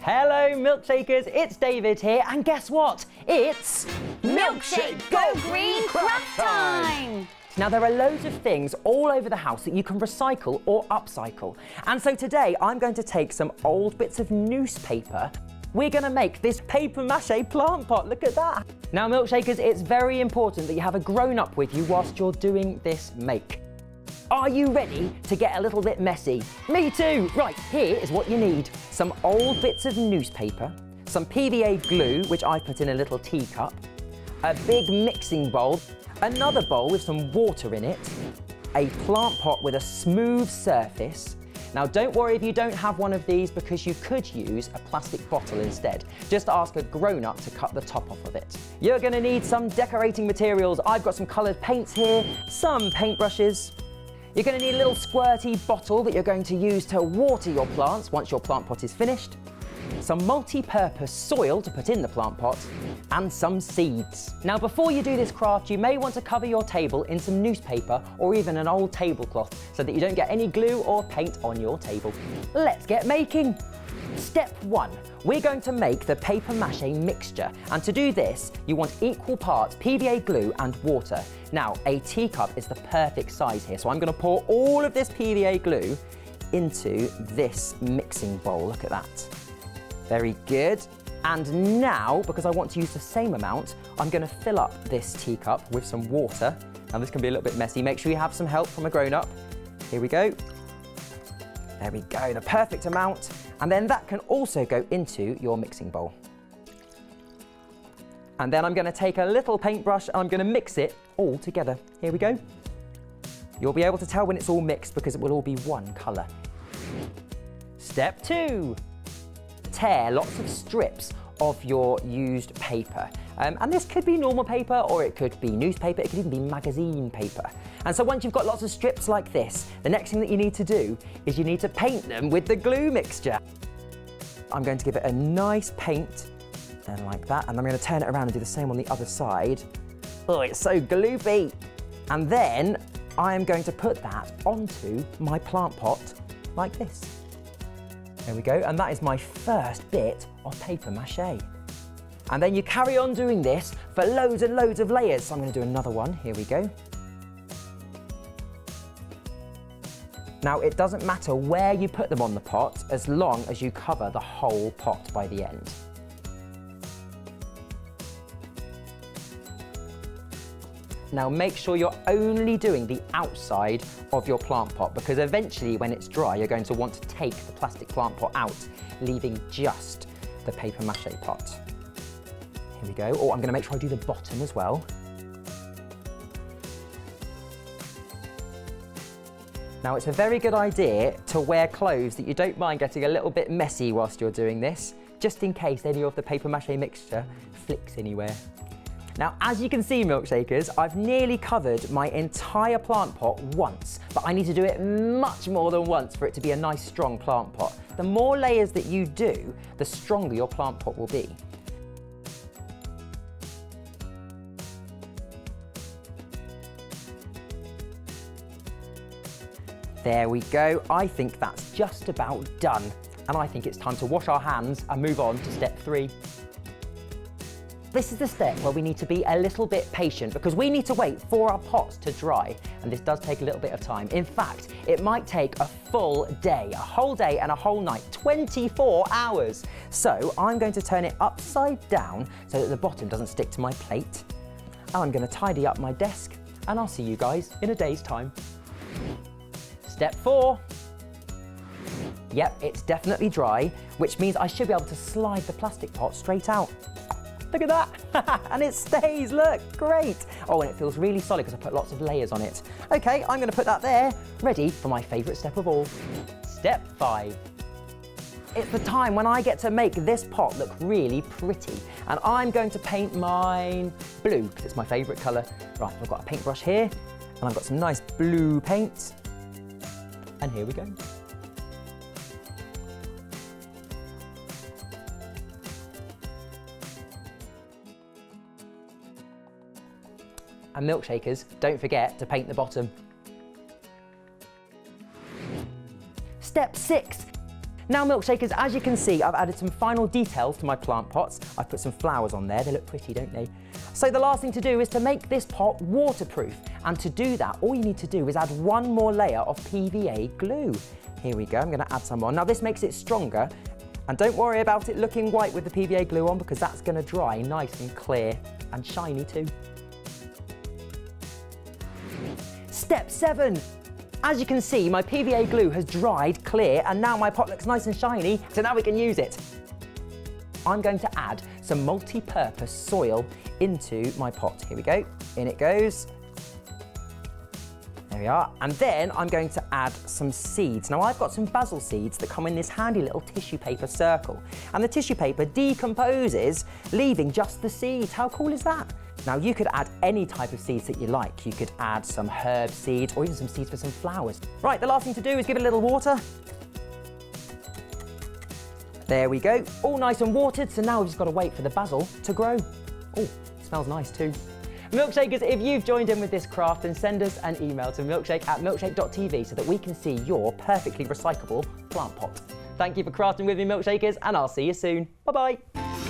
Hello Milkshakers, it's David here, and guess what? It's Milkshake Go Green Craft Time! Now there are loads of things all over the house that you can recycle or upcycle. And so today I'm going to take some old bits of newspaper. We're going to make this papier-mâché plant pot. Look at that. Now Milkshakers, it's very important that you have a grown-up with you whilst you're doing this make. Are you ready to get a little bit messy? Me too! Right, here is what you need. Some old bits of newspaper, some PVA glue, which I've put in a little teacup, a big mixing bowl, another bowl with some water in it, a plant pot with a smooth surface. Now don't worry if you don't have one of these because you could use a plastic bottle instead. Just ask a grown-up to cut the top off of it. You're going to need some decorating materials. I've got some coloured paints here, some paintbrushes. You're going to need a little squirty bottle that you're going to use to water your plants once your plant pot is finished, some multi-purpose soil to put in the plant pot, and some seeds. Now before you do this craft, you may want to cover your table in some newspaper or even an old tablecloth so that you don't get any glue or paint on your table. Let's get making! Step 1. We're going to make the papier-mâché mixture, and to do this you want equal parts PVA glue and water. Now a teacup is the perfect size here, so I'm going to pour all of this PVA glue into this mixing bowl. Look at that. Very good. And now, because I want to use the same amount, I'm going to fill up this teacup with some water. Now this can be a little bit messy. Make sure you have some help from a grown-up. Here we go. There we go, the perfect amount. And then that can also go into your mixing bowl. And then I'm going to take a little paintbrush and I'm going to mix it all together. Here we go. You'll be able to tell when it's all mixed because it will all be one colour. Step 2. Tear lots of strips of your used paper. And this could be normal paper or it could be newspaper, it could even be magazine paper. And so once you've got lots of strips like this, the next thing that you need to do is you need to paint them with the glue mixture. I'm going to give it a nice paint, and like that, and I'm going to turn it around and do the same on the other side. Oh, it's so gloopy. And then I am going to put that onto my plant pot like this. There we go, and that is my first bit of papier-mâché. And then you carry on doing this for loads and loads of layers. So I'm going to do another one. Here we go. Now, it doesn't matter where you put them on the pot as long as you cover the whole pot by the end. Now, make sure you're only doing the outside of your plant pot because eventually when it's dry, you're going to want to take the plastic plant pot out, leaving just the papier-mâché pot. Here we go. Oh, I'm going to make sure I do the bottom as well. Now, it's a very good idea to wear clothes that you don't mind getting a little bit messy whilst you're doing this, just in case any of the papier-mâché mixture flicks anywhere. Now, as you can see, Milkshakers, I've nearly covered my entire plant pot once, but I need to do it much more than once for it to be a nice, strong plant pot. The more layers that you do, the stronger your plant pot will be. There we go. I think that's just about done. And I think it's time to wash our hands and move on to step 3. This is the step where we need to be a little bit patient because we need to wait for our pots to dry. And this does take a little bit of time. In fact, it might take a full day, a whole day and a whole night, 24 hours. So I'm going to turn it upside down so that the bottom doesn't stick to my plate. And I'm going to tidy up my desk and I'll see you guys in a day's time. Step 4. Yep, it's definitely dry, which means I should be able to slide the plastic pot straight out. Look at that, and it stays, look, great. Oh, and it feels really solid because I put lots of layers on it. Okay, I'm going to put that there, ready for my favourite step of all. Step 5. It's the time when I get to make this pot look really pretty, and I'm going to paint mine blue because it's my favourite colour. Right, I've got a paintbrush here, and I've got some nice blue paint. And here we go. And Milkshakers, don't forget to paint the bottom. Step 6. Now Milkshakers, as you can see, I've added some final details to my plant pots. I've put some flowers on there, they look pretty, don't they? So the last thing to do is to make this pot waterproof. And to do that, all you need to do is add one more layer of PVA glue. Here we go, I'm gonna add some on. Now this makes it stronger. And don't worry about it looking white with the PVA glue on, because that's gonna dry nice and clear and shiny too. Step 7. As you can see, my PVA glue has dried clear and now my pot looks nice and shiny, so now we can use it. I'm going to add some multi-purpose soil into my pot. Here we go, in it goes. There we are. And then I'm going to add some seeds. Now I've got some basil seeds that come in this handy little tissue paper circle. And the tissue paper decomposes, leaving just the seeds. How cool is that? Now you could add any type of seeds that you like. You could add some herb seeds or even some seeds for some flowers. Right, the last thing to do is give it a little water. There we go, all nice and watered, so now we've just got to wait for the basil to grow. Oh, smells nice too. Milkshakers, if you've joined in with this craft, then send us an email to milkshake@milkshake.tv so that we can see your perfectly recyclable plant pot. Thank you for crafting with me, Milkshakers, and I'll see you soon. Bye-bye.